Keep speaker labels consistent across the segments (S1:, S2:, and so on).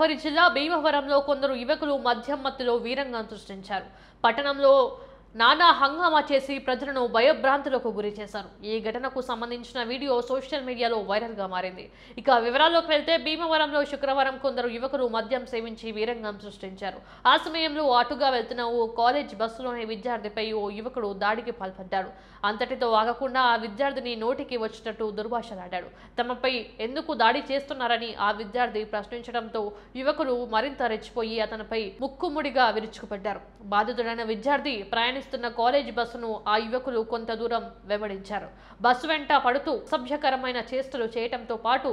S1: గోదావరి జిల్లా భీమవరంలో కొందరు యువకులు మద్యం మత్తులో వీరంగం సృష్టించారు. పట్టణంలో నానా హంగామా చేసి ప్రజలను భయభ్రాంతులకు గురి చేశారు. ఈ ఘటనకు సంబంధించిన వీడియో సోషల్ మీడియాలో వైరల్ గా మారింది. ఇక వివరాల్లోకి వెళ్తే భీమవరంలో శుక్రవారం కొందరు యువకులు మద్యం సేవించి వీరంగం సృష్టించారు. ఆ సమయంలో అటుగా వెళ్తున్న ఓ కాలేజ్ బస్సులోని విద్యార్థిపై ఓ యువకుడు దాడికి పాల్పడ్డాడు. అంతటితో ఆగకుండా ఆ విద్యార్థిని నోటికి వచ్చినట్టు దుర్భాషలాడాడు. తమపై ఎందుకు దాడి చేస్తున్నారని ఆ విద్యార్థి ప్రశ్నించడంతో యువకులు మరింత రెచ్చిపోయి అతనిపై ముక్కుముడిగా విరుచుకుపడ్డారు. బాధితుడైన విద్యార్థి ప్రయాణిస్తున్న కాలేజ్ బస్సును ఆ యువకులు కొంత దూరం వెంబడించారు. బస్సు వెంట పడుతూ అసభ్యకరమైన చేష్టలు చేయడంతో పాటు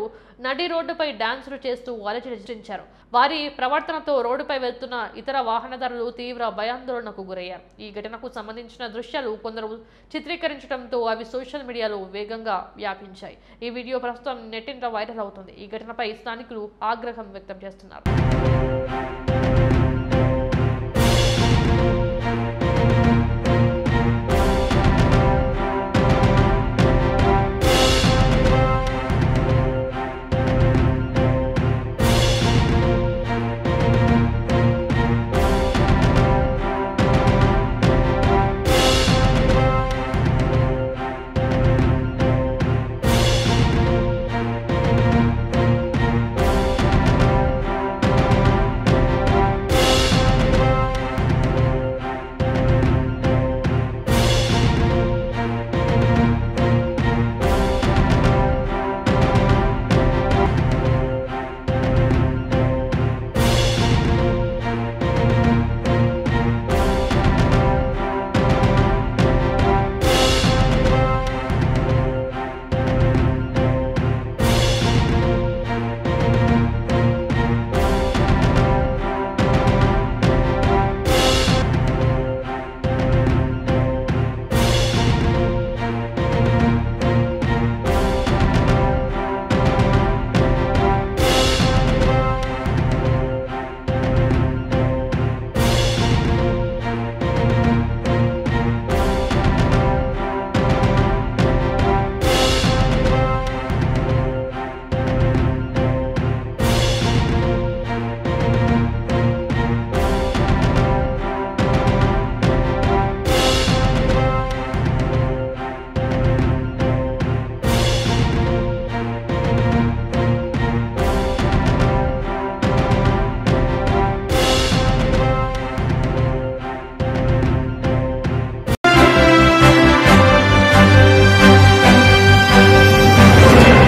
S1: నడి రోడ్డుపై డాన్సులు చేస్తూ అలజడి సృష్టించారు. వారి ప్రవర్తనతో రోడ్డుపై వెళ్తున్న ఇతర వాహనదారులు తీవ్ర భయాందోళనకు గురయ్యారు. ఈ ఘటనకు సంబంధించిన దృశ్యాలు కొందరు చిత్రీకరించడంతో అవి సోషల్ మీడియాలో వేగంగా వ్యాపించాయి. ఈ వీడియో ప్రస్తుతం నెట్టింట వైరల్ అవుతుంది. ఈ ఘటనపై స్థానికులు ఆగ్రహం వ్యక్తం చేస్తున్నారు.